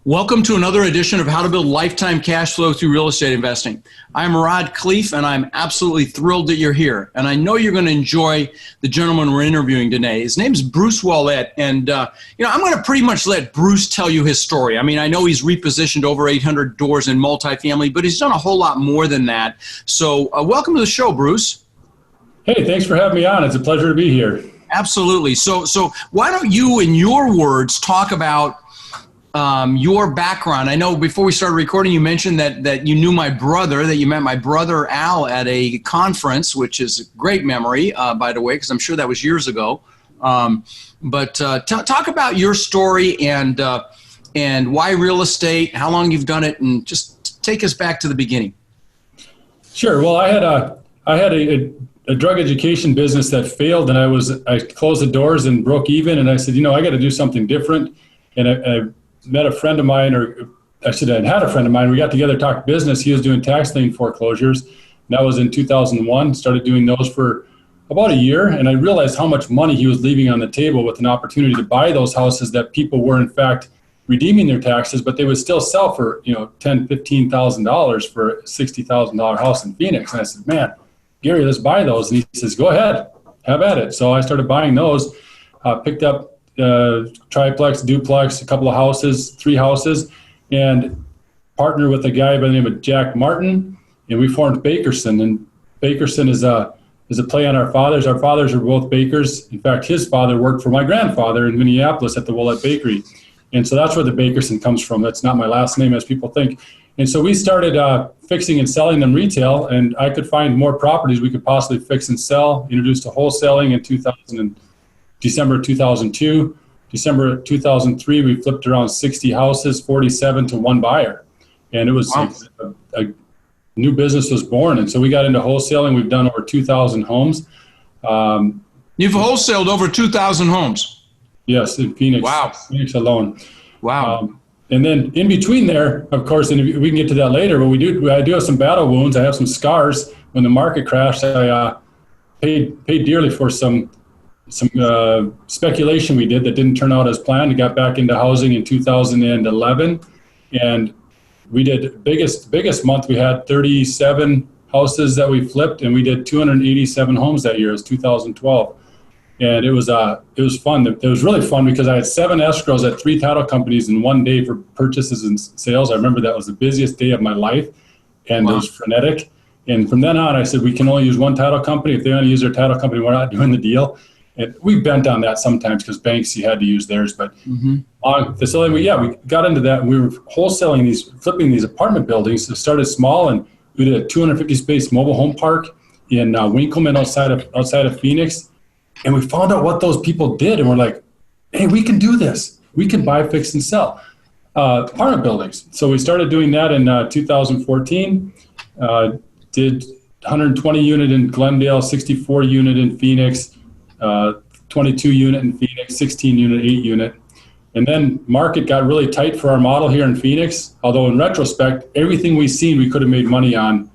Welcome to another edition of How to Build Lifetime Cash Flow Through Real Estate Investing. I'm Khleif, and I'm absolutely thrilled that you're here. And I know you're going to enjoy the gentleman we're interviewing today. His name's Bruce Wuollet, and I'm going to pretty much let Bruce tell you his story. I mean, I know he's repositioned over 800 doors in multifamily, but he's done a whole lot more than that. So welcome to the show, Bruce. Hey, thanks for having me on. It's a pleasure to be here. Absolutely. So why don't you, in your words, talk about your background. I know before we started recording, you mentioned that you knew my brother, that you met my brother Al at a conference, which is a great memory, by the way, because I'm sure that was years ago. But talk about your story and why real estate, how long you've done it, and just take us back to the beginning. Sure. Well, I had a drug education business that failed, and I closed the doors and broke even, and I said, I got to do something different. And I met a friend of mine, or I should have had a friend of mine. We got together, talked business. He was doing tax lien foreclosures. And that was in 2001. Started doing those for about a year. And I realized how much money he was leaving on the table with an opportunity to buy those houses that people were in fact redeeming their taxes, but they would still sell for, $10,000, $15,000 for a $60,000 house in Phoenix. And I said, man, Gary, let's buy those. And he says, go ahead, have at it. So I started buying those, picked up triplex, duplex, a couple of houses, 3 houses, and partnered with a guy by the name of Jack Martin, and we formed Bakerson. And Bakerson is a play on our fathers. Our fathers are both bakers. In fact, his father worked for my grandfather in Minneapolis at the Wuollet Bakery. And so that's where the Bakerson comes from. That's not my last name, as people think. And so we started fixing and selling them retail, and I could find more properties we could possibly fix and sell. Introduced to wholesaling in December 2002. December 2003, we flipped around 60 houses, 47 to one buyer. And it was wow. a new business was born. And so we got into wholesaling. We've done over 2,000 homes. You've wholesaled over 2,000 homes? Yes, in Phoenix. Wow. Phoenix alone. Wow. And then in between there, of course, and we can get to that later, but I do have some battle wounds. I have some scars. When the market crashed, I paid dearly for some speculation we did that didn't turn out as planned. We got back into housing in 2011, and we did biggest month. We had 37 houses that we flipped, and we did 287 homes that year. It was 2012, and it was fun. It was really fun because I had 7 escrows at 3 title companies in one day for purchases and sales. I remember that was the busiest day of my life, and wow. It was frenetic. And from then on, I said, we can only use one title company. If they want to use their title company, we're not doing the deal. And we bent on that sometimes because banks, you had to use theirs. But facility, we got into that. And we were wholesaling flipping these apartment buildings. It started small, and we did a 250 space mobile home park in Winkleman outside of Phoenix. And we found out what those people did, and we're like, hey, we can do this. We can buy, fix, and sell apartment buildings. So we started doing that in 2014. Did 120 unit in Glendale, 64 unit in Phoenix. 22 unit in Phoenix, 16 unit, 8 unit. And then market got really tight for our model here in Phoenix. Although in retrospect, everything we've seen, we could have made money on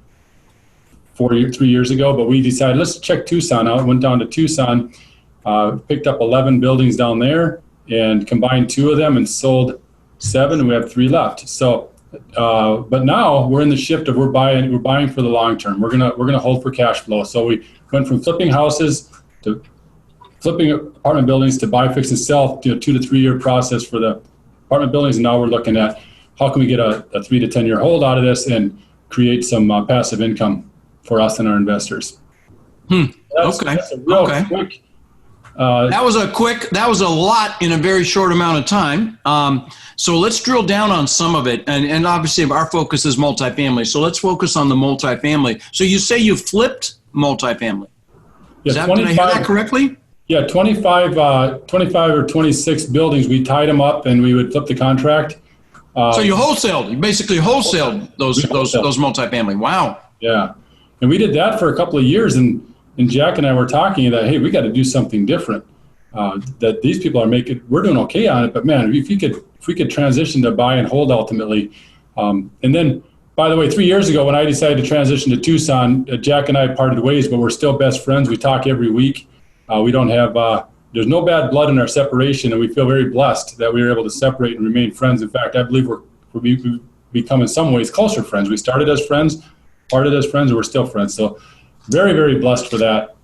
3 years ago, but we decided, let's check Tucson out. Went down to Tucson, picked up 11 buildings down there and combined 2 of them and sold 7, and we have 3 left. So, but now we're in the shift of we're buying for the long term. We're gonna hold for cash flow. So we went from flipping houses to flipping apartment buildings to buy, fix, and sell, 2 to 3 year process for the apartment buildings. And now we're looking at how can we get a 3 to 10 year hold out of this and create some passive income for us and our investors. That's a real quick. That was a lot in a very short amount of time. So let's drill down on some of it. And obviously our focus is multifamily. So let's focus on the multifamily. So you say you flipped multifamily. Did I hear that correctly? Yeah, 25 or 26 buildings. We tied them up and we would flip the contract. So you wholesaled. You basically wholesaled those multifamily. Wow. Yeah, and we did that for a couple of years. And Jack and I were talking that, hey, we got to do something different. That these people are making. We're doing okay on it, but man, if we could transition to buy and hold ultimately, and then. By the way, 3 years ago when I decided to transition to Tucson, Jack and I parted ways, but we're still best friends. We talk every week. We don't have there's no bad blood in our separation, and we feel very blessed that we were able to separate and remain friends. In fact, I believe we've become in some ways closer friends. We started as friends, parted as friends, and we're still friends. So very, very blessed for that.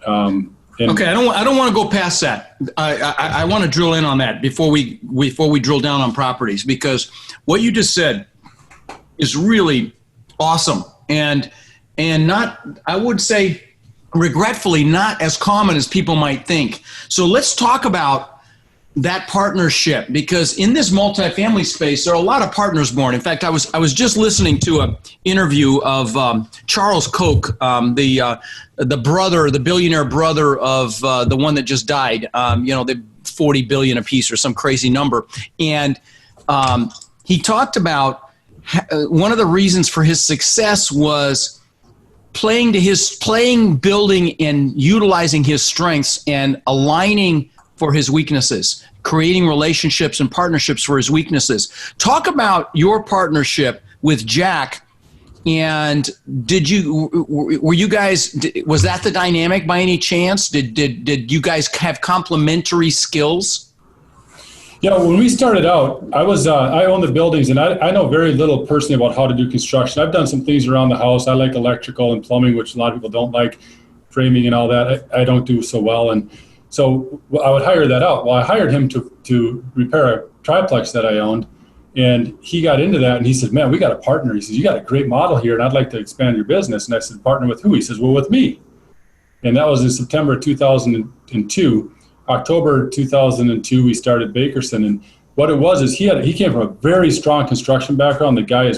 Okay, I don't want to go past that. I want to drill in on that before we drill down on properties, because what you just said is really awesome, and not, I would say, regretfully, not as common as people might think. So let's talk about that partnership, because in this multifamily space, there are a lot of partners born. In fact, I was just listening to an interview of Charles Koch, the billionaire brother of the one that just died. The 40 billion apiece or some crazy number, and he talked about one of the reasons for his success was playing, building, and utilizing his strengths and aligning for his weaknesses, creating relationships and partnerships for his weaknesses. Talk about your partnership with Jack. And were you guys, was that the dynamic by any chance? Did you guys have complementary skills? Yeah, when we started out, I own the buildings, and I know very little personally about how to do construction. I've done some things around the house. I like electrical and plumbing, which a lot of people don't like, framing and all that. I don't do so well. And so I would hire that out. Well, I hired him to repair a triplex that I owned, and he got into that, and he said, man, we got a partner. He says, you got a great model here, and I'd like to expand your business. And I said, partner with who? He says, well, with me. And that was in September 2002. October 2002, we started Bakerson, and what it was is he came from a very strong construction background. The guy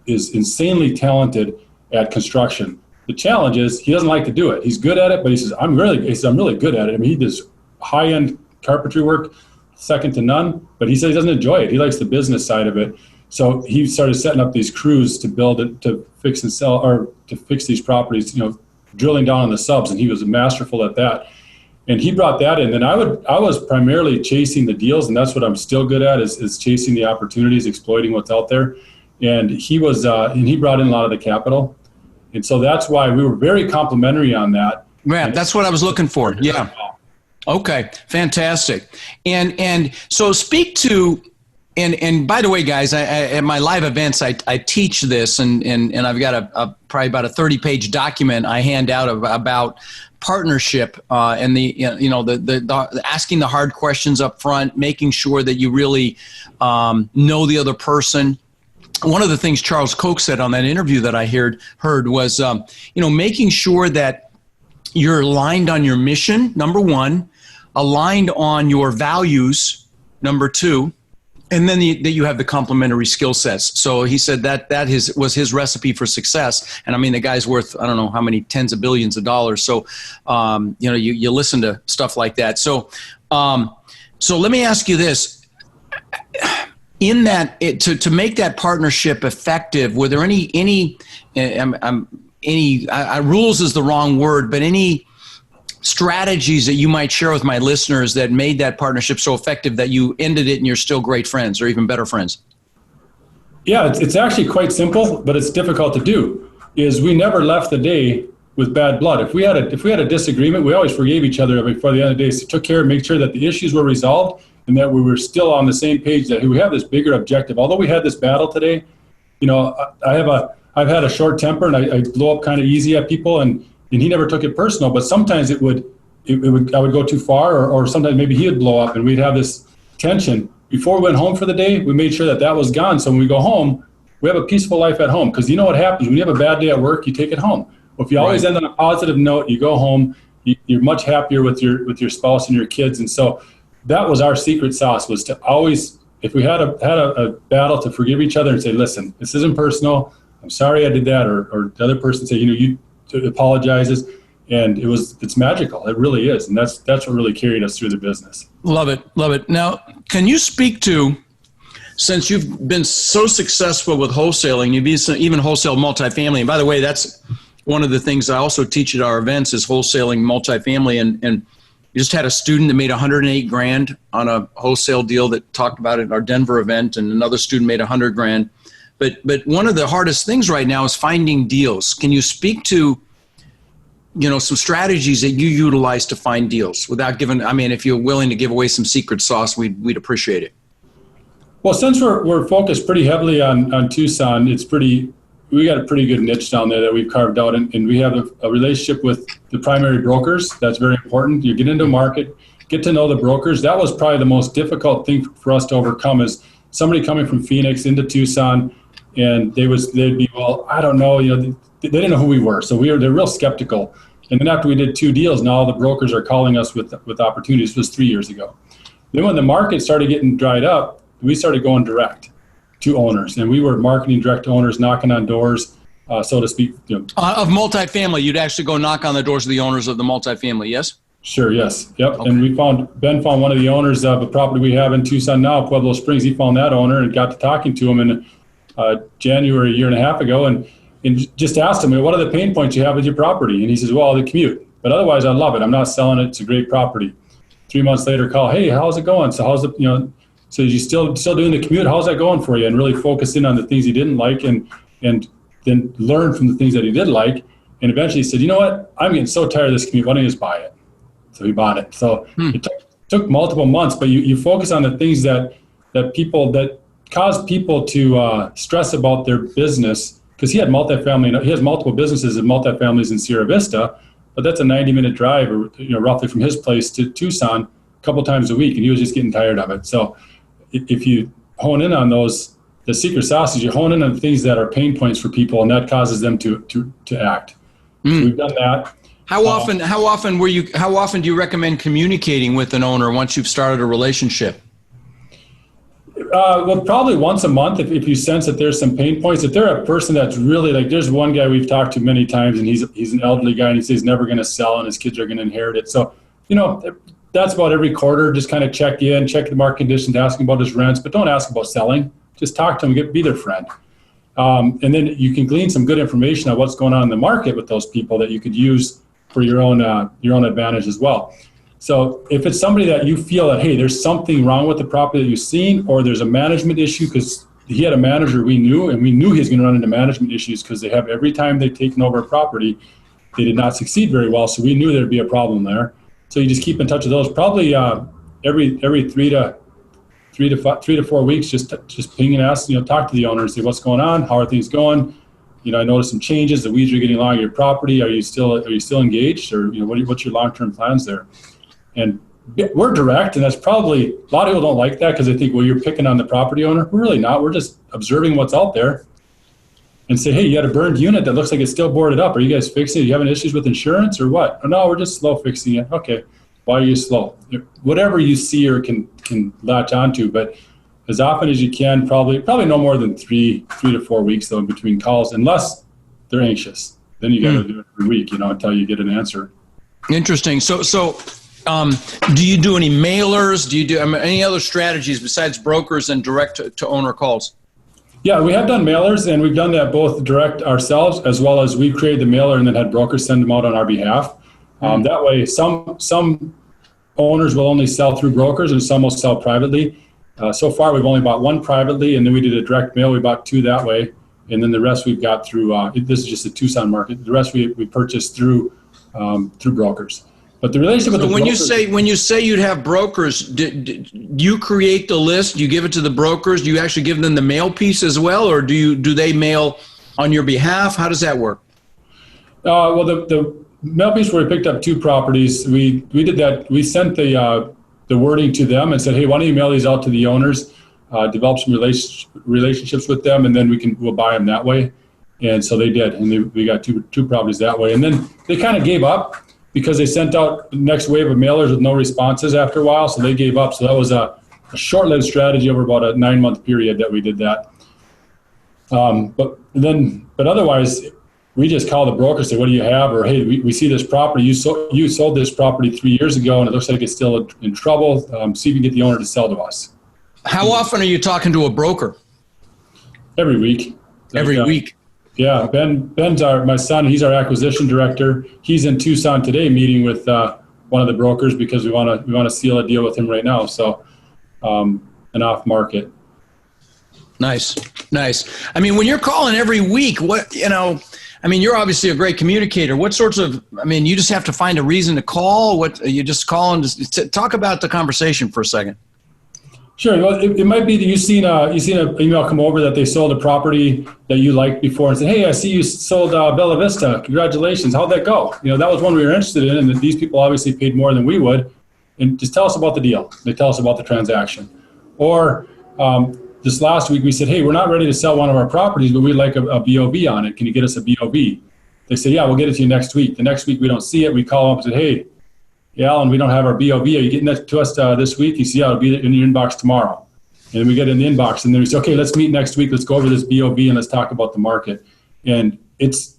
is insanely talented at construction. The challenge is he doesn't like to do it. He's good at it, but he says I'm really good at it. I mean, he does high-end carpentry work, second to none. But he says he doesn't enjoy it. He likes the business side of it. So he started setting up these crews to build it, to fix and sell, or to fix these properties. Drilling down on the subs, and he was masterful at that. And he brought that in. Then I was primarily chasing the deals, and that's what I'm still good at is chasing the opportunities, exploiting what's out there. And he brought in a lot of the capital. And so that's why we were very complimentary on that. Yeah, that's what I was looking for. Yeah. Okay, fantastic. And so speak to, and by the way, guys, at my live events, I teach this, and I've got probably about a 30-page document I hand out about partnership and the asking the hard questions up front, making sure that you really know the other person. One of the things Charles Koch said on that interview that I heard was, making sure that you're aligned on your mission, number one, aligned on your values, number two, and then that you have the complementary skill sets. So he said that was his recipe for success. And I mean, the guy's worth, I don't know how many tens of billions of dollars. So, you listen to stuff like that. So let me ask you this. In that, to make that partnership effective, were there any rules is the wrong word, but any strategies that you might share with my listeners that made that partnership so effective that you ended it and you're still great friends or even better friends? Yeah, it's actually quite simple, but it's difficult to do. Is we never left the day with bad blood. If we had a disagreement, we always forgave each other before the end of the day. So took care and made sure that the issues were resolved and that we were still on the same page, that we have this bigger objective. Although we had this battle today, I've had a short temper and I blow up kind of easy at people, and he never took it personal, but sometimes I would go too far, or sometimes maybe he would blow up, and we'd have this tension. Before we went home for the day, we made sure that was gone. So when we go home, we have a peaceful life at home. Because you know what happens when you have a bad day at work, you take it home. Well, if you always end on a positive note, you go home, you're much happier with your spouse and your kids. And so that was our secret sauce, was to always, if we had a battle, to forgive each other and say, listen, this isn't personal. I'm sorry I did that. Or the other person say, you apologizes, and it's magical. It really is, and that's what really carried us through the business. Love it. Now, can you speak to, since you've been so successful with wholesaling, you've even wholesale multifamily, and by the way, that's one of the things I also teach at our events is wholesaling multifamily, and we just had a student that made $108,000 on a wholesale deal that talked about it at our Denver event, and another student made $100,000. But one of the hardest things right now is finding deals. Can you speak to some strategies that you utilize to find deals without giving, if you're willing to give away some secret sauce, we'd appreciate it. Well, since we're focused pretty heavily on Tucson, we got a pretty good niche down there that we've carved out, and we have a relationship with the primary brokers. That's very important. You get into a market, get to know the brokers. That was probably the most difficult thing for us to overcome, is somebody coming from Phoenix into Tucson, and they'd be, well, I don't know, they didn't know who we were, so they're real skeptical. And then after we did 2 deals, now the brokers are calling us with opportunities. This was 3 years ago. Then when the market started getting dried up, we started going direct to owners, and we were marketing direct to owners, knocking on doors, so to speak. Of multifamily, you'd actually go knock on the doors of the owners of the multifamily, yes? Sure, yes. Yep. Okay. And Ben found one of the owners of a property we have in Tucson now, Pueblo Springs. He found that owner and got to talking to him in January, a year and a half ago, and just asked him, what are the pain points you have with your property? And he says, well, the commute. But otherwise, I love it. I'm not selling it. It's a great property. 3 months later, call, hey, how's it going? So how's the, so you still doing the commute? How's that going for you? And really focus in on the things he didn't like, and then learn from the things that he did like. And eventually he said, you know what? I'm getting so tired of this commute. Why don't you just buy it? So he bought it. So it took multiple months, but you focus on the things that cause people to stress about their business, because he had multifamily. He has multiple businesses and multifamilies in Sierra Vista, but that's a 90-minute drive, or roughly from his place to Tucson, a couple times a week, and he was just getting tired of it. So if you hone in on those, the secret sauce is you hone in on the things that are pain points for people, and that causes them to act. So we've done that. How often do you recommend communicating with an owner once you've started a relationship? Well, probably once a month if you sense that there's some pain points. If they're a person that's really, like, there's one guy we've talked to many times, and he's an elderly guy, and he says he's never going to sell, and his kids are going to inherit it. So, that's about every quarter. Just kind of check the market conditions, ask him about his rents, but don't ask about selling. Just talk to him, be their friend. And then you can glean some good information on what's going on in the market with those people that you could use for your own advantage as well. So if it's somebody that you feel that, hey, there's something wrong with the property that you've seen, or there's a management issue, because he had a manager we knew, and we knew he was going to run into management issues, because they have, every time they've taken over a property, they did not succeed very well. So we knew there'd be a problem there. So you just keep in touch with those. Probably every 3 to 4 weeks, just ping and ask, talk to the owners, say what's going on, how are things going. I noticed some changes. The weeds are getting along your property. Are you still engaged, or what's your long-term plans there? And we're direct, and that's probably, a lot of people don't like that because they think, well, you're picking on the property owner. We're really not. We're just observing what's out there, and say, hey, you had a burned unit that looks like it's still boarded up. Are you guys fixing it? Are you having issues with insurance or what? Oh, no, we're just slow fixing it. Okay, why are you slow? Whatever you see or can latch onto, but as often as you can, probably no more than 3 to 4 weeks though in between calls, unless they're anxious. Then you got to do it every week, until you get an answer. Interesting. So do you do any mailers? Do you do any other strategies besides brokers and direct to owner calls? Yeah, we have done mailers, and we've done that both direct ourselves, as well as we've created the mailer and then had brokers send them out on our behalf. That way, some owners will only sell through brokers, and some will sell privately. So far, we've only bought one privately, and then we did a direct mail. We bought 2 that way, and then the rest we've got through. This is just a Tucson market. The rest we purchased through brokers. But the relationship with the brokers, when you say you'd have brokers, do you create the list? Do you give it to the brokers? Do you actually give them the mail piece as well, or do they mail on your behalf? How does that work? Well, the mail piece where we picked up 2 properties, we did that. We sent the wording to them and said, hey, why don't you mail these out to the owners, develop some relationships with them, and then we'll buy them that way. And so they did, and we got two properties that way. And then they kind of gave up, because they sent out the next wave of mailers with no responses after a while, so they gave up. So that was a short-lived strategy over about a 9-month period that we did that. But otherwise, we just call the broker, say, what do you have? Or, hey, we see this property. You sold this property 3 years ago, and it looks like it's still in trouble. See if you can get the owner to sell to us. How often are you talking to a broker? Every week. Every week? Yeah, Ben's my son. He's our acquisition director. He's in Tucson today, meeting with one of the brokers, because we want to seal a deal with him right now. So, an off market. Nice. When you're calling every week, I mean, you're obviously a great communicator. What sorts of, I mean, you just have to find a reason to call. What you just call and just talk about the conversation for a second. Sure. Well, it might be that you've seen an email come over that they sold a property that you liked before and said, hey, I see you sold Bella Vista. Congratulations. How'd that go? That was one we were interested in, and these people obviously paid more than we would. And just tell us about the deal. They tell us about the transaction. Or this last week we said, hey, we're not ready to sell one of our properties, but we'd like a BOV on it. Can you get us a BOV? They say, yeah, we'll get it to you next week. The next week we don't see it. We call up and say, hey, Alan, we don't have our BOV. Are you getting that to us this week? You see, yeah, it'll be in your inbox tomorrow. And we get it in the inbox, and then we say, okay, let's meet next week. Let's go over this BOV and let's talk about the market. And it's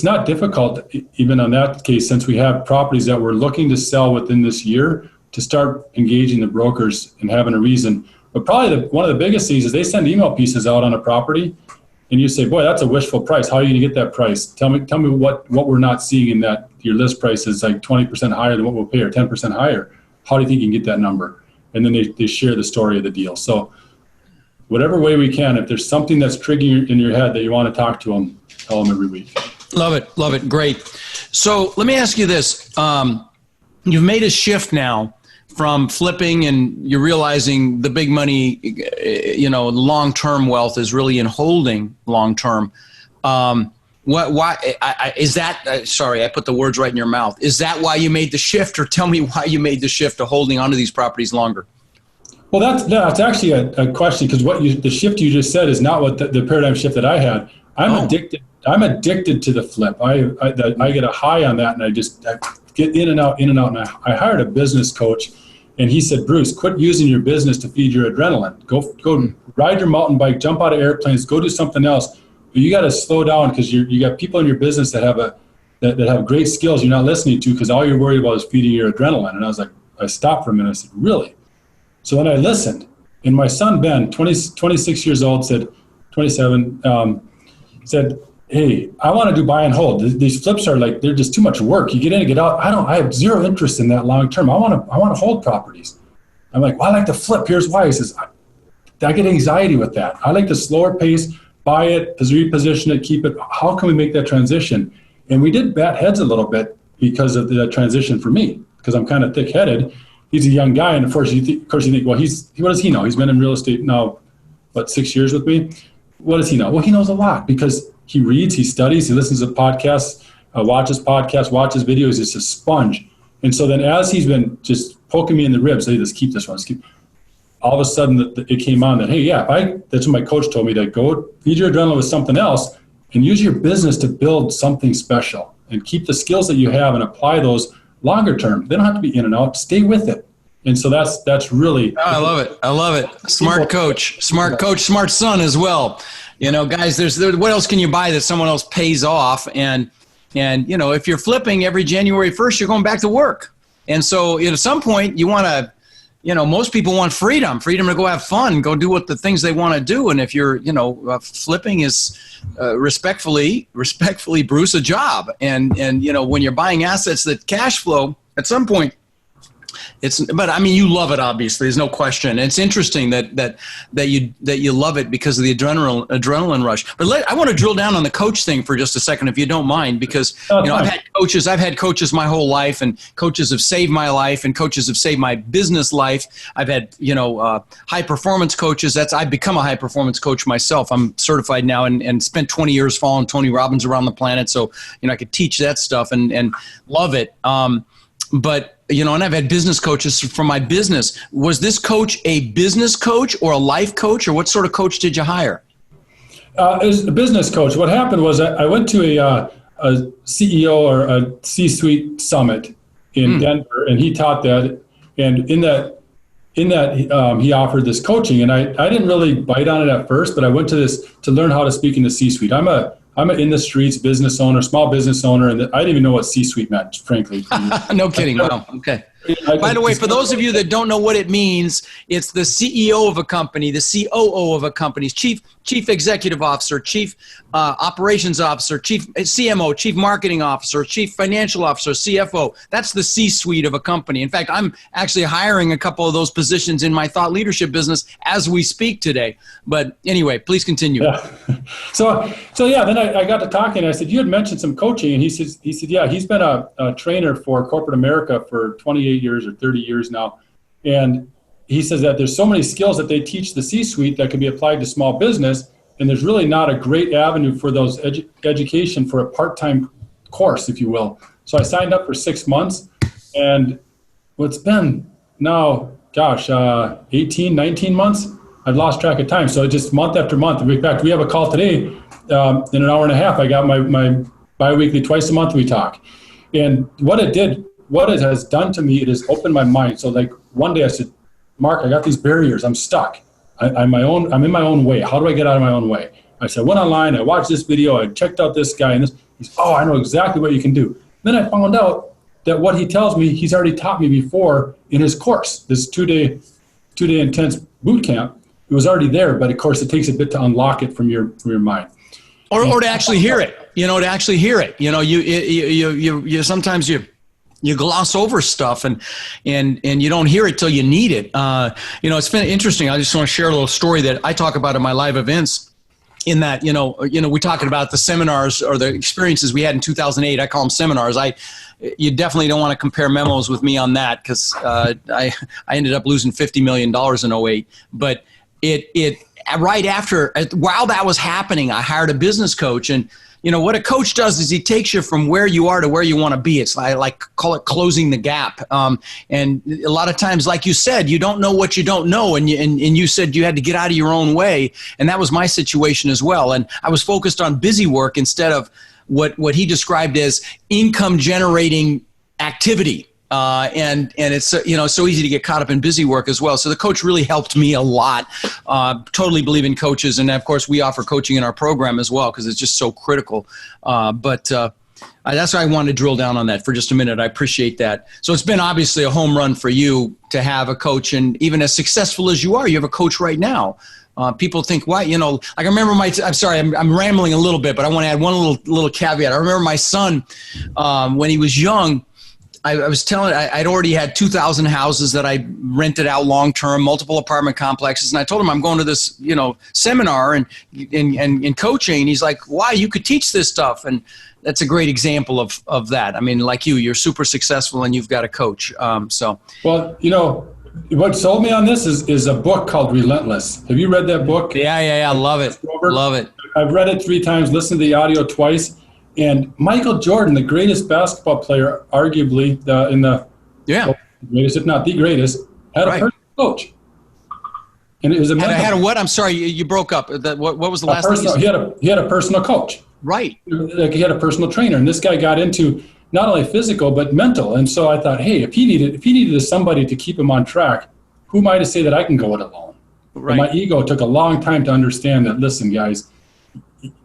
not difficult, even on that case, since we have properties that we're looking to sell within this year, to start engaging the brokers and having a reason. But probably one of the biggest things is they send email pieces out on a property, and you say, boy, that's a wishful price. How are you going to get that price? Tell me what we're not seeing in that your list price is like 20% higher than what we'll pay or 10% higher. How do you think you can get that number? And then they share the story of the deal. So whatever way we can, if there's something that's triggering in your head that you want to talk to them, tell them every week. Love it. Love it. Great. So let me ask you this. You've made a shift now from flipping, and you're realizing the big money, long-term wealth is really in holding long-term. Why is that? Sorry, I put the words right in your mouth. Is that why you made the shift, or tell me why you made the shift to holding onto these properties longer? Well, that's actually a question, because the shift you just said is not what the paradigm shift that I had. I'm addicted to the flip. I get a high on that, and I get in and out. And I hired a business coach, and he said, Bruce, quit using your business to feed your adrenaline. Go ride your mountain bike, jump out of airplanes, go do something else. But you got to slow down, because you got people in your business that have great skills you're not listening to, because all you're worried about is feeding your adrenaline. And I was like, I stopped for a minute. I said, really? So then I listened, and my son Ben, 26 years old, said, 27, said, hey, I want to do buy and hold. These flips are they're just too much work. You get in and get out. I have zero interest in that long term. I want to hold properties. I'm like, well, I like to flip. Here's why. He says, I get anxiety with that. I like the slower pace, buy it, reposition it, keep it. How can we make that transition? And we did bat heads a little bit because of the transition for me, because I'm kind of thick-headed. He's a young guy, and of course you think, well, what does he know? He's been in real estate now, 6 years with me? What does he know? Well, he knows a lot, because he reads, he studies, he listens to podcasts, watches videos. It's a sponge. And so then as he's been just poking me in the ribs, hey, let's keep this one, all of a sudden it came on that, hey, yeah, that's what my coach told me, that go feed your adrenaline with something else and use your business to build something special and keep the skills that you have and apply those longer term. They don't have to be in and out. Stay with it. And so that's really. Oh, I love it. Smart coach, smart son as well. Guys, what else can you buy that someone else pays off? And if you're flipping every January 1st, you're going back to work. And so at some point you want to, most people want freedom to go have fun, go do what the things they want to do. And if you're, flipping is respectfully, Bruce, a job. And when you're buying assets that cash flow at some point, but I mean, you love it, obviously. There's no question. And it's interesting that you love it because of the adrenaline rush. But I want to drill down on the coach thing for just a second, if you don't mind, because I've had coaches my whole life, and coaches have saved my life, and coaches have saved my business life. I've had high performance coaches. I've become a high performance coach myself. I'm certified now, and spent 20 years following Tony Robbins around the planet. So I could teach that stuff and love it. But and I've had business coaches from my business. Was this coach a business coach or a life coach, or what sort of coach did you hire? It was a business coach. What happened was I went to a CEO or a C-suite summit in Denver, and he taught that. And in that he offered this coaching, and I didn't really bite on it at first, but I went to this to learn how to speak in the C-suite. I'm an in the streets business owner, small business owner, and I didn't even know what C-suite meant, frankly. No kidding. Wow. Okay. By the way, for those of you that don't know what it means, it's the CEO of a company, the COO of a company, chief executive officer, chief operations officer, chief CMO, chief marketing officer, chief financial officer, CFO. That's the C-suite of a company. In fact, I'm actually hiring a couple of those positions in my thought leadership business as we speak today. But anyway, please continue. Yeah. So yeah, then I got to talking. I said, you had mentioned some coaching, and he said, yeah, he's been a trainer for corporate America for 28 years or 30 years now, and he says that there's so many skills that they teach the C-suite that can be applied to small business, and there's really not a great avenue for those education for a part-time course, if you will. So I signed up for 6 months, and what's been now, 18, 19 months, I've lost track of time. So just month after month. In fact, we have a call today in an hour and a half. I got my bi-weekly, twice a month we talk. And what it has done to me, it has opened my mind. So like one day I said, Mark, I got these barriers. I'm stuck. I'm in my own way. How do I get out of my own way? I said, went online, I watched this video, I checked out this guy, and I know exactly what you can do. Then I found out that what he tells me, he's already taught me before in his course, this two-day intense boot camp. It was already there, but of course it takes a bit to unlock it from your mind. Or to actually hear it, you sometimes you gloss over stuff and you don't hear it till you need it. It's been interesting. I just want to share a little story that I talk about in my live events. In that, we're talking about the seminars or the experiences we had in 2008. I call them seminars. You definitely don't want to compare memos with me on that, because I ended up losing $50 million in '08. But it right after, while that was happening, I hired a business coach. And what a coach does is he takes you from where you are to where you want to be. It's like call it closing the gap. And a lot of times, like you said, you don't know what you don't know. And you said you had to get out of your own way. And that was my situation as well. And I was focused on busy work instead of what he described as income generating activity. And it's, so easy to get caught up in busy work as well. So the coach really helped me a lot. Totally believe in coaches. And of course we offer coaching in our program as well, because it's just so critical. But that's why I wanted to drill down on that for just a minute. I appreciate that. So it's been obviously a home run for you to have a coach, and even as successful as you are, you have a coach right now. People think, why, like I remember I'm sorry, I'm rambling a little bit, but I want to add one little caveat. I remember my son, when he was young, I was telling, I'd already had 2,000 houses that I rented out long-term, multiple apartment complexes. And I told him I'm going to this, seminar and coaching. He's like, why? You could teach this stuff. And that's a great example of that. I mean, like you're super successful and you've got a coach. Well, what sold me on this is a book called Relentless. Have you read that book? Yeah. Love it. Love it. I've read it 3 times, listened to the audio twice. And Michael Jordan, the greatest basketball player, arguably greatest, if not the greatest, had a personal coach. And it was had a what? I'm sorry, you broke up. What was the last thing you said? He had a personal coach. Right. Like he had a personal trainer. And this guy got into not only physical, but mental. And so I thought, hey, if he needed somebody to keep him on track, who am I to say that I can go it alone? Right. And my ego took a long time to understand that, listen, guys,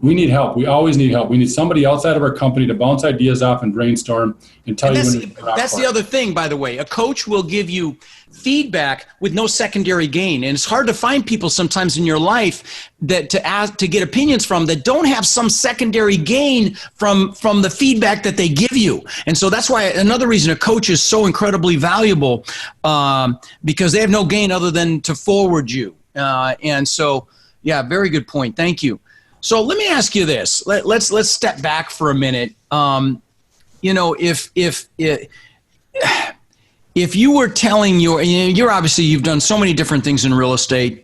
we need help. We always need help. We need somebody outside of our company to bounce ideas off and brainstorm and tell you when that's the other thing, by the way. A coach will give you feedback with no secondary gain. And it's hard to find people sometimes in your life that to get opinions from that don't have some secondary gain from the feedback that they give you. And so that's why another reason a coach is so incredibly valuable, because they have no gain other than to forward you. And so, yeah, very good point. Thank you. So let me ask you this. Let's step back for a minute. If you were telling you're obviously, you've done so many different things in real estate.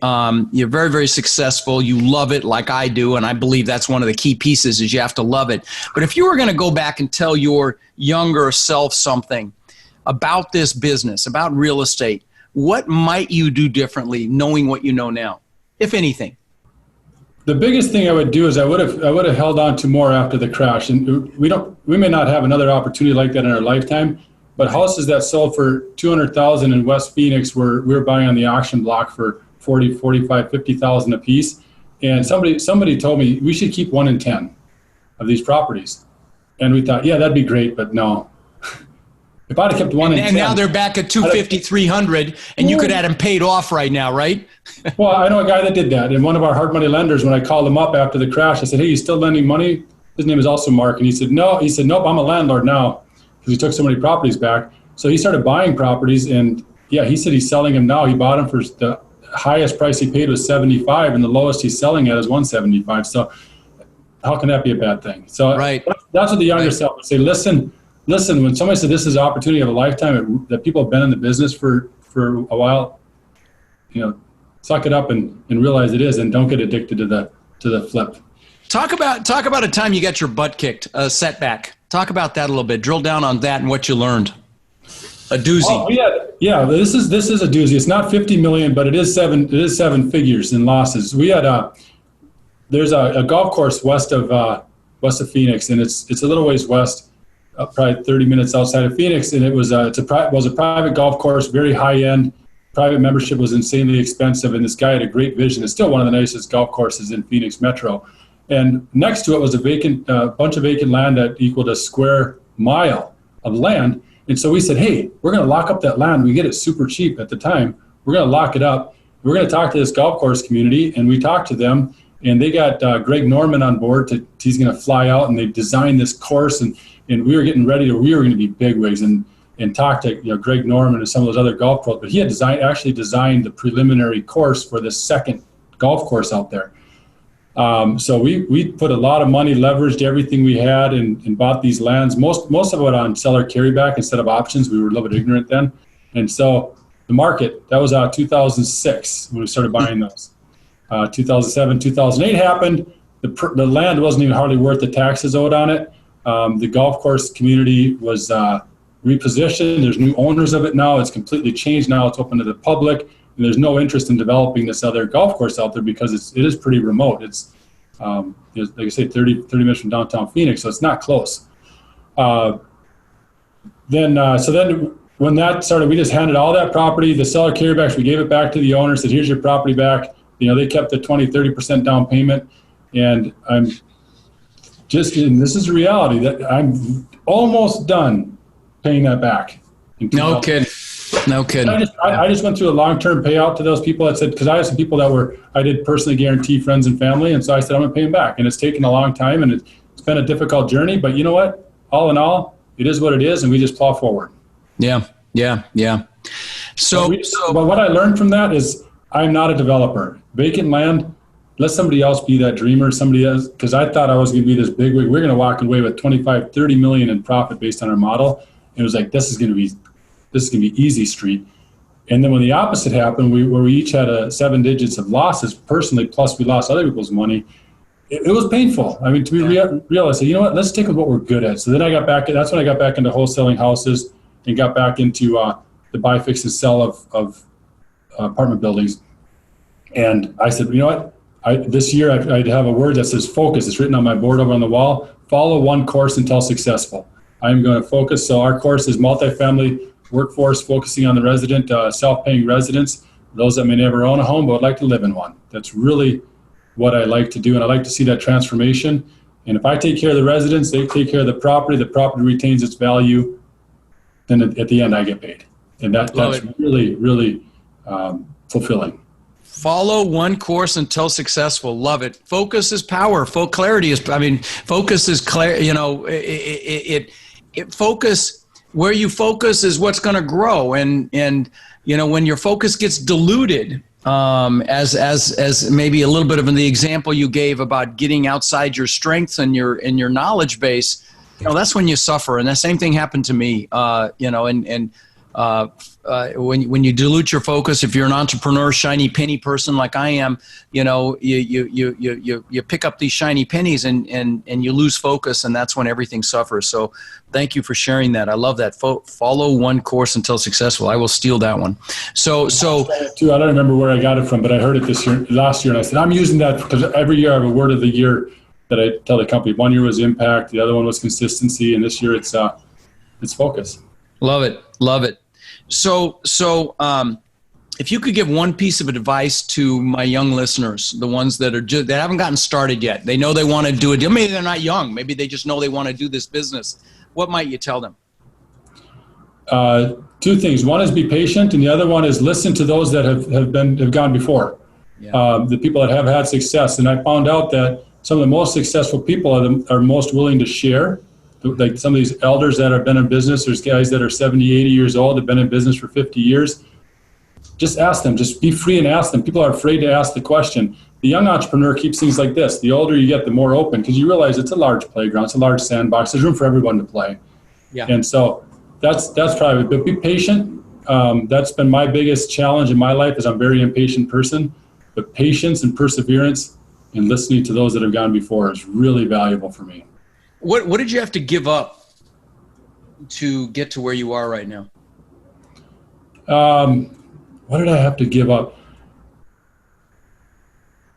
You're very, very successful. You love it like I do. And I believe that's one of the key pieces is you have to love it. But if you were going to go back and tell your younger self something about this business, about real estate, what might you do differently knowing what you know now, if anything? The biggest thing I would do is I would have held on to more after the crash. And we may not have another opportunity like that in our lifetime, but houses that sold for $200,000 in West Phoenix we were buying on the auction block for $40,000, $45,000, $50,000 a piece. And somebody told me we should keep 1 in 10 of these properties. And we thought, yeah, that'd be great, but no. If I'd have kept 1 in 10. And now they're back at 250, 300, and you could have them paid off right now, right? Well, I know a guy that did that. And one of our hard money lenders, when I called him up after the crash, I said, hey, you still lending money? His name is also Mark. And he said, no. He said, nope, I'm a landlord now, because he took so many properties back. So he started buying properties, and yeah, he said he's selling them now. He bought them for the highest price he paid was 75, and the lowest he's selling at is 175. So how can that be a bad thing? So right. That's what the younger self would say. Listen, when somebody said this is an opportunity of a lifetime, that people have been in the business for a while, suck it up and realize it is, and don't get addicted to the flip. Talk about a time you got your butt kicked, a setback. Talk about that a little bit. Drill down on that and what you learned. A doozy. Oh, yeah. This is a doozy. It's not 50 million, but it is seven figures in losses. We had there's a golf course west of Phoenix, and it's a little ways west, probably 30 minutes outside of Phoenix, and it was a private golf course, very high end. Private membership was insanely expensive, and this guy had a great vision. It's still one of the nicest golf courses in Phoenix Metro. And next to it was a bunch of vacant land that equaled a square mile of land. And so we said, hey, we're going to lock up that land. We get it super cheap at the time. We're going to lock it up. We're going to talk to this golf course community. And we talked to them, and they got Greg Norman on board. He's going to fly out, and they designed this course. And we were getting ready we were going to be bigwigs and talk to Greg Norman and some of those other golf pros. But he had actually designed the preliminary course for the second golf course out there. So we put a lot of money, leveraged everything we had, and bought these lands, most of it on seller carryback instead of options. We were a little bit ignorant then. And so the market, that was 2006 when we started buying those. 2007, 2008 happened. The land wasn't even hardly worth the taxes owed on it. The golf course community was repositioned. There's new owners of it now. It's completely changed now. It's open to the public. And there's no interest in developing this other golf course out there because it is pretty remote. It's like I say, 30 minutes from downtown Phoenix, so it's not close. So then when that started, we just handed all that property, the seller carrybacks, we gave it back to the owner, said, here's your property back. They kept the 20-30% down payment. And and this is reality, that I'm almost done paying that back. No kidding. I just went through a long-term payout to those people that said, because I had some people that I did personally guarantee, friends and family. And so I said, I'm going to pay them back. And it's taken a long time, and it's been a difficult journey, but you know what? All in all, it is what it is. And we just plow forward. Yeah. So but what I learned from that is I'm not a developer. Vacant land, let somebody else be that dreamer, somebody else, because I thought I was going to be this bigwig. We're going to walk away with 25, 30 million in profit based on our model. And it was like, this is going to be easy street. And then when the opposite happened, where we each had 7 digits of losses personally, plus we lost other people's money, it was painful. I mean, to be realized, you know what, let's stick with what we're good at. So then that's when I got back into wholesaling houses and got back into the buy, fix, and sell of apartment buildings. And I said, you know what, this year I'd have a word that says focus. It's written on my board over on the wall. Follow one course until successful. I'm going to focus. So our course is multifamily workforce, focusing on the resident, self-paying residents, those that may never own a home but would like to live in one. That's really what I like to do, and I like to see that transformation. And if I take care of the residents, they take care of the property retains its value, then at the end I get paid. And that's really, really fulfilling. Follow one course until successful. Love it. Focus is power. Clarity is, focus is clear. Focus. Where you focus is what's going to grow, and when your focus gets diluted, as maybe a little bit of the example you gave about getting outside your strengths and your knowledge base, that's when you suffer. And the same thing happened to me, when you dilute your focus, if you're an entrepreneur, shiny penny person like I am, you pick up these shiny pennies and you lose focus, and that's when everything suffers. So thank you for sharing that. I love that. Follow one course until successful. I will steal that one. So I don't remember where I got it from, but I heard it last year, and I said, I'm using that because every year I have a word of the year that I tell the company. One year was impact, the other one was consistency, and this year it's focus. Love it. So, if you could give one piece of advice to my young listeners, the ones that haven't gotten started yet, they know they want to do it. Maybe they're not young. Maybe they just know they want to do this business. What might you tell them? Two things. One is be patient, and the other one is listen to those that have gone before. Yeah. The people that have had success. And I found out that some of the most successful people are most willing to share. Like some of these elders that have been in business, there's guys that are 70, 80 years old, have been in business for 50 years. Just ask them, just be free and ask them. People are afraid to ask the question. The young entrepreneur keeps things like this. The older you get, the more open, because you realize it's a large playground, it's a large sandbox, there's room for everyone to play. Yeah. And so that's probably, but be patient. That's been my biggest challenge in my life, is I'm a very impatient person, but patience and perseverance and listening to those that have gone before is really valuable for me. What did you have to give up to get to where you are right now? What did I have to give up?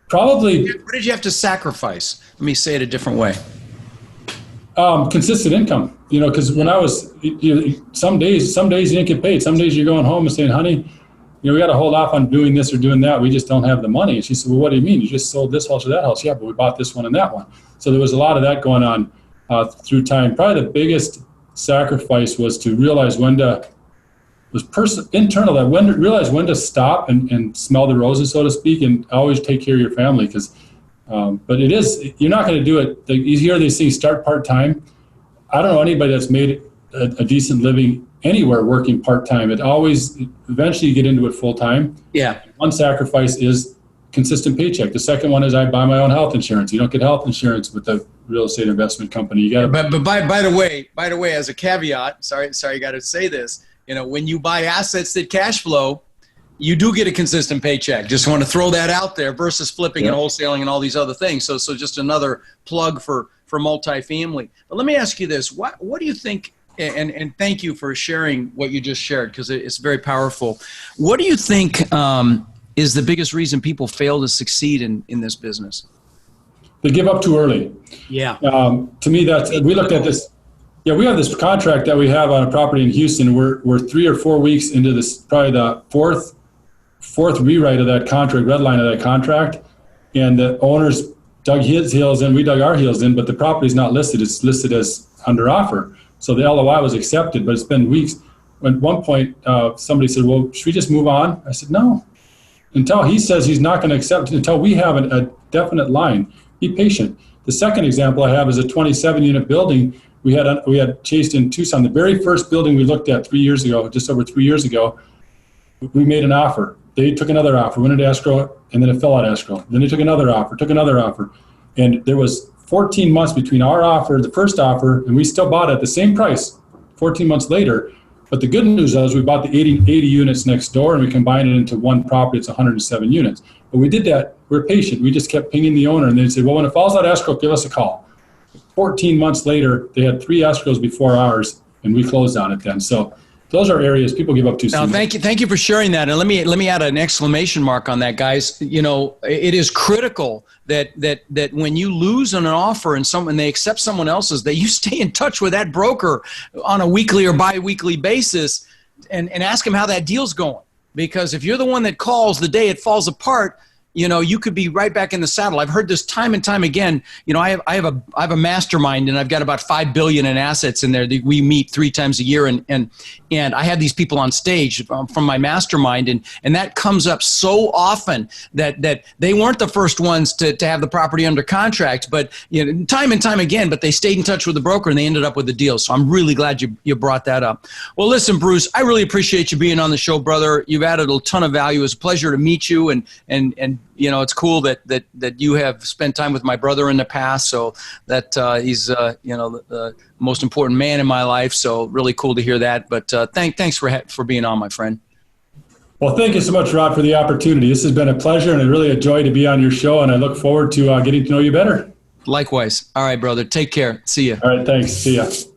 Probably. What did you have to sacrifice? Let me say it a different way. Consistent income, because when I was, some days you didn't get paid. Some days you're going home and saying, honey, we got to hold off on doing this or doing that. We just don't have the money. And she said, well, what do you mean? You just sold this house or that house? Yeah, but we bought this one and that one. So there was a lot of that going on through time. Probably the biggest sacrifice was to realize when to, internal, that when to realize when to stop and smell the roses, so to speak, and always take care of your family. Because, but it is, you're not going to do it. You hear these things, start part-time. I don't know anybody that's made a decent living anywhere working part-time. Eventually you get into it full-time. Yeah. One sacrifice is consistent paycheck. The second one is I buy my own health insurance. You don't get health insurance with a real estate investment company. You got. But by the way, as a caveat, sorry, I got to say this. When you buy assets that cash flow, you do get a consistent paycheck. Just want to throw that out there versus flipping and wholesaling and all these other things. So just another plug for multifamily. But let me ask you this: what do you think? And thank you for sharing what you just shared, because it's very powerful. What do you think is the biggest reason people fail to succeed in this business? They give up too early. Yeah. To me, we looked at this. Yeah, we have this contract that we have on a property in Houston. We're 3 or 4 weeks into this, probably the fourth rewrite of that contract, red line of that contract, and the owners dug his heels in, we dug our heels in, but the property's not listed. It's listed as under offer. So the LOI was accepted, but it's been weeks. At one point, somebody said, well, should we just move on? I said, no. Until he says he's not going to accept, until we have a definite line. Be patient. The second example I have is a 27-unit building we had chased in Tucson. The very first building we looked at 3 years ago, just over 3 years ago, we made an offer. They took another offer, went into escrow, and then it fell out escrow. Then they took another offer. And there was 14 months between our offer, the first offer, and we still bought it at the same price 14 months later. But the good news is we bought the 80 units next door, and we combined it into one property. It's 107 units. But we did that. We're patient. We just kept pinging the owner, and they said, well, when it falls out escrow, give us a call. 14 months later, they had 3 escrows before ours, and we closed on it then. So those are areas people give up too soon. Now, thank you for sharing that. And let me add an exclamation mark on that, guys. It is critical that when you lose on an offer and they accept someone else's, that you stay in touch with that broker on a weekly or bi-weekly basis and ask him how that deal's going. Because if you're the one that calls the day it falls apart, you could be right back in the saddle. I've heard this time and time again. I have a mastermind, and I've got about $5 billion in assets in there that we meet 3 times a year. And I have these people on stage from my mastermind, and that comes up so often that they weren't the first ones to have the property under contract, but time and time again, but they stayed in touch with the broker and they ended up with the deal. So I'm really glad you brought that up. Well, listen, Bruce, I really appreciate you being on the show, brother. You've added a ton of value. It's a pleasure to meet you, and it's cool that you have spent time with my brother in the past. So that he's the most important man in my life. So really cool to hear that. But thanks for being on, my friend. Well, thank you so much, Rod, for the opportunity. This has been a pleasure and really a joy to be on your show. And I look forward to getting to know you better. Likewise. All right, brother. Take care. See you. All right. Thanks. See ya.